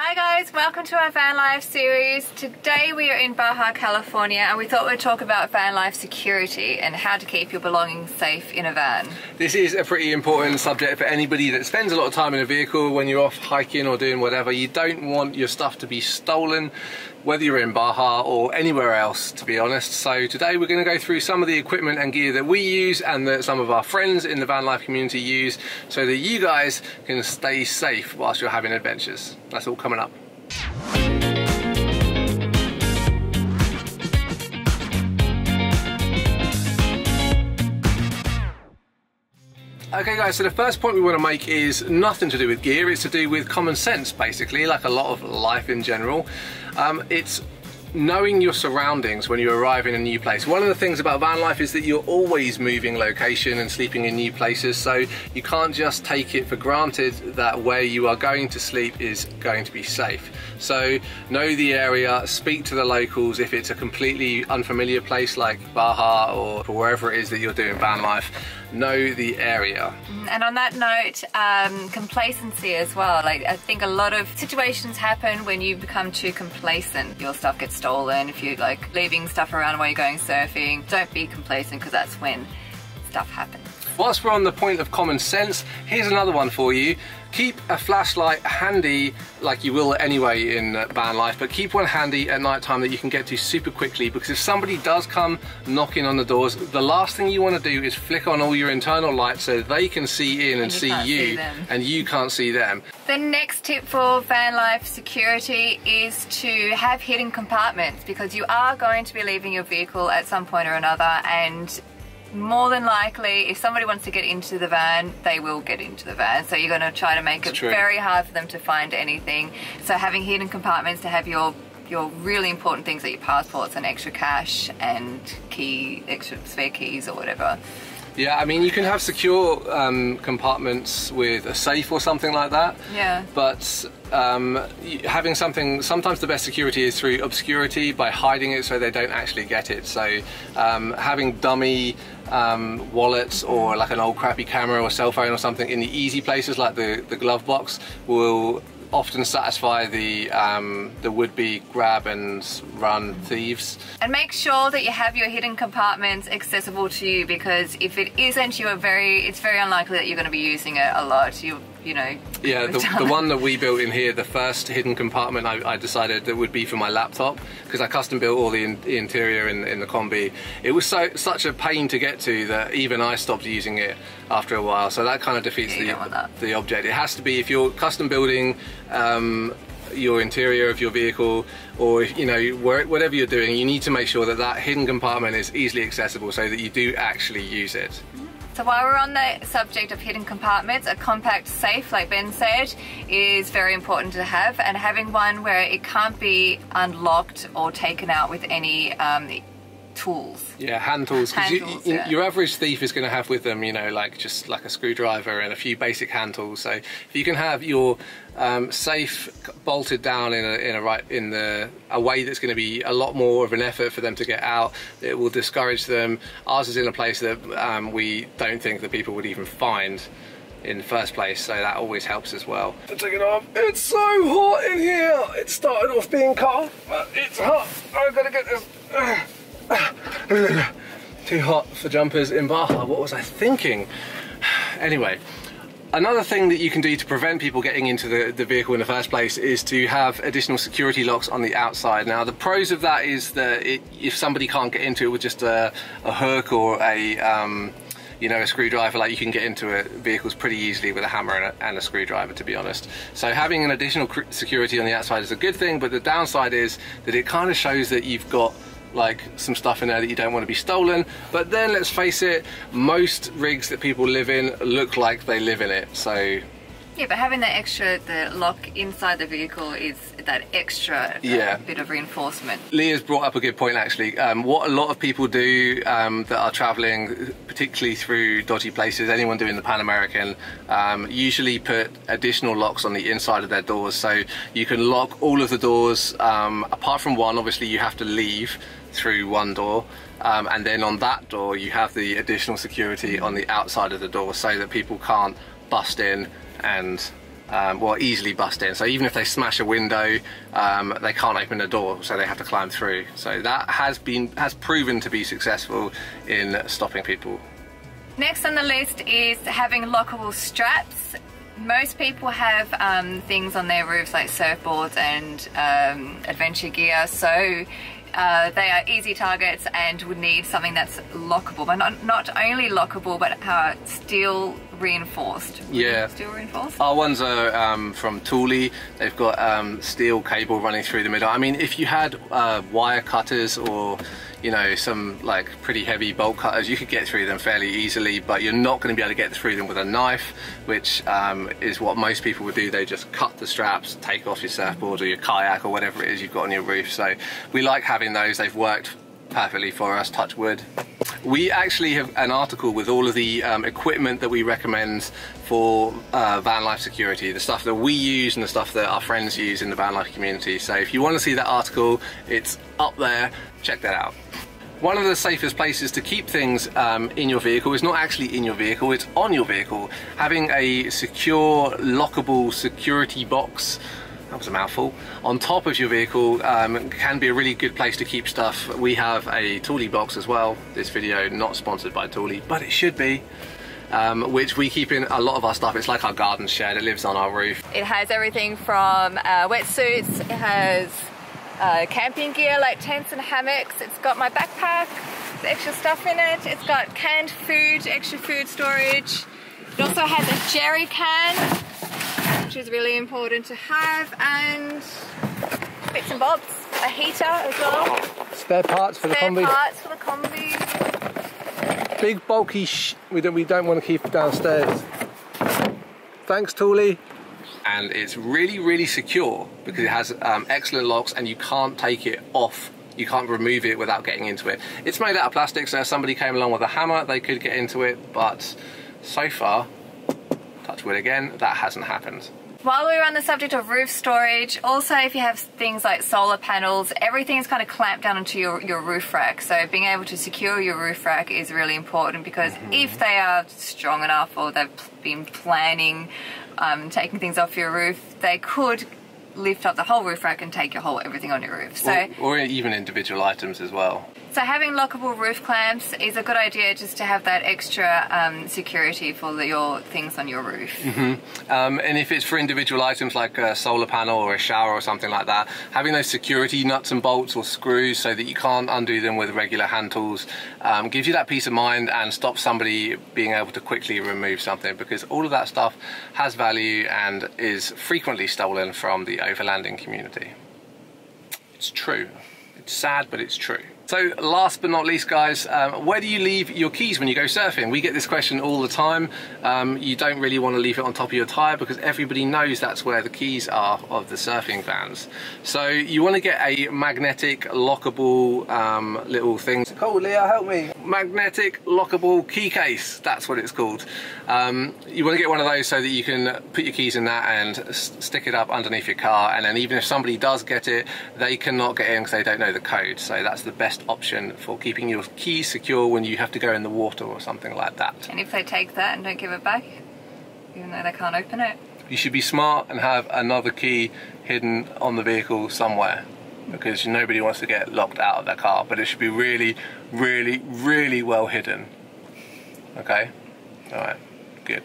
Hi guys, welcome to our van life series. Today we are in Baja, California, and we thought we'd talk about van life security and how to keep your belongings safe in a van. This is a pretty important subject for anybody that spends a lot of time in a vehicle. When you're off hiking or doing whatever, you don't want your stuff to be stolen, whether you're in Baja or anywhere else, to be honest. So today we're going to go through some of the equipment and gear that we use and that some of our friends in the van life community use, so that you guys can stay safe whilst you're having adventures. That's all coming up. Okay guys, so the first point we want to make is nothing to do with gear, it's to do with common sense basically, like a lot of life in general. It's knowing your surroundings when you arrive in a new place. One of the things about van life is that you're always moving location and sleeping in new places, so you can't just take it for granted that where you are going to sleep is going to be safe. So know the area, speak to the locals if it's a completely unfamiliar place like Baja or wherever it is that you're doing van life. Know the area. And on that note, complacency as well. Like, I think a lot of situations happen when you become too complacent. Your stuff gets stolen. If you're like leaving stuff around while you're going surfing, don't be complacent, because that's when stuff happens. Whilst we're on the point of common sense, here's another one for you. Keep a flashlight handy, like you will anyway in van life, but keep one handy at night time that you can get to super quickly, because if somebody does come knocking on the doors, the last thing you want to do is flick on all your internal lights so they can see in and see you, and you can't see them. The next tip for van life security is to have hidden compartments, because you are going to be leaving your vehicle at some point or another, and more than likely, if somebody wants to get into the van, they will get into the van. So you're going to try to make it very hard for them to find anything. So having hidden compartments to have your really important things, like your passports and extra cash and extra spare keys or whatever. Yeah, I mean, you can have secure compartments with a safe or something like that. Yeah. But having something, sometimes the best security is through obscurity, by hiding it so they don't actually get it. So having dummy wallets or like an old crappy camera or cell phone or something in the easy places like the glove box will often satisfy the would-be grab and run thieves. And make sure that you have your hidden compartments accessible to you, because if it isn't, it's very unlikely that you're going to be using it a lot. You know. Yeah, the one that we built in here, the first hidden compartment I decided that would be for my laptop, because I custom built all the interior in the Combi. It was such a pain to get to that even I stopped using it after a while. So that kind of defeats the object. It has to be, if you're custom building your interior of your vehicle, or you know, whatever you're doing, you need to make sure that that hidden compartment is easily accessible so that you do actually use it. So while we're on the subject of hidden compartments, a compact safe, like Ben said, is very important to have, and having one where it can't be unlocked or taken out with any tools. Yeah, hand tools. Because your average thief is going to have with them, you know, just like a screwdriver and a few basic hand tools. So if you can have your safe bolted down in a way that's going to be a lot more of an effort for them to get out, it will discourage them. Ours is in a place that we don't think that people would even find in the first place, so that always helps as well. Take it off. It's so hot in here. It started off being cold, but it's hot. I've got to get this. Too hot for jumpers in Baja. What was I thinking? Anyway, another thing that you can do to prevent people getting into the vehicle in the first place is to have additional security locks on the outside. Now, the pros of that is that if somebody can't get into it with just a hook or you know, a screwdriver, like, you can get into vehicles pretty easily with a hammer and a screwdriver, to be honest. So having an additional security on the outside is a good thing, but the downside is that it kind of shows that you've got like some stuff in there that you don't want to be stolen. But then let's face it, most rigs that people live in look like they live in it, so yeah. But having the lock inside the vehicle is that extra bit of reinforcement. Leah's brought up a good point actually. What a lot of people do that are traveling, particularly through dodgy places, anyone doing the Pan American, usually put additional locks on the inside of their doors, so you can lock all of the doors apart from one. Obviously you have to leave through one door, and then on that door you have the additional security on the outside of the door so that people can't bust in and or easily bust in. So even if they smash a window, they can't open the door, so they have to climb through. So that has proven to be successful in stopping people. Next on the list is having lockable straps. Most people have things on their roofs like surfboards and adventure gear, so they are easy targets and would need something that's lockable, but not only lockable, but steel reinforced. Yeah. Steel reinforced? Our ones are from Thule. They've got steel cable running through the middle. I mean, if you had wire cutters or, you know, some like pretty heavy bolt cutters, you could get through them fairly easily, but you're not going to be able to get through them with a knife, which is what most people would do. They just cut the straps, take off your surfboard or your kayak or whatever it is you've got on your roof. So we like having those. They've worked perfectly for us, touch wood. We actually have an article with all of the equipment that we recommend for van life security, the stuff that we use and the stuff that our friends use in the van life community. So if you want to see that article, it's up there, check that out. One of the safest places to keep things in your vehicle is not actually in your vehicle, it's on your vehicle. Having a secure, lockable security box, that was a mouthful, on top of your vehicle can be a really good place to keep stuff. We have a Thule box as well. This video not sponsored by Thule, but it should be, which we keep in a lot of our stuff. It's like our garden shed, it lives on our roof. It has everything from wetsuits, it has camping gear like tents and hammocks, it's got my backpack, there's extra stuff in it, it's got canned food, extra food storage. It also has a jerry can, which is really important to have, and bits and bobs, a heater as well. Spare parts for the combi. Spare parts for the combi. Big bulky we don't want to keep downstairs. Thanks Thule. And it's really, really secure because it has excellent locks and you can't take it off. You can't remove it without getting into it. It's made out of plastic, so if somebody came along with a hammer, they could get into it, but so far, touch wood again, that hasn't happened. While we're on the subject of roof storage, also if you have things like solar panels, everything's kind of clamped down onto your roof rack. So being able to secure your roof rack is really important because if they are strong enough or they've been planning taking things off your roof, they could lift up the whole roof rack and take everything on your roof. So, or even individual items as well. So having lockable roof clamps is a good idea just to have that extra security for your things on your roof. And if it's for individual items like a solar panel or a shower or something like that, having those security nuts and bolts or screws so that you can't undo them with regular hand tools gives you that peace of mind and stops somebody being able to quickly remove something, because all of that stuff has value and is frequently stolen from the overlanding community. It's true. It's sad, but it's true. So last but not least, guys, where do you leave your keys when you go surfing? We get this question all the time. You don't really want to leave it on top of your tyre because everybody knows that's where the keys are of the surfing vans. So you want to get a magnetic lockable little thing. Oh, Leah, help me. Magnetic lockable key case, that's what it's called. You want to get one of those so that you can put your keys in that and stick it up underneath your car, and then even if somebody does get it, they cannot get in because they don't know the code. So that's the best option for keeping your keys secure when you have to go in the water or something like that. And if they take that and don't give it back, even though they can't open it? You should be smart and have another key hidden on the vehicle somewhere, because nobody wants to get locked out of their car, but it should be really, really, really well hidden. Okay? Alright, good.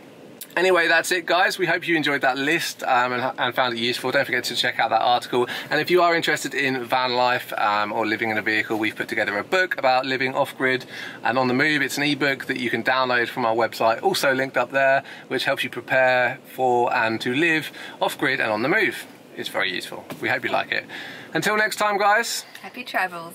Anyway, that's it, guys. We hope you enjoyed that list and found it useful. Don't forget to check out that article. And if you are interested in van life or living in a vehicle, we've put together a book about living off-grid and on the move. It's an ebook that you can download from our website, also linked up there, which helps you prepare for and to live off-grid and on the move. It's very useful. We hope you like it. Until next time, guys. Happy travels.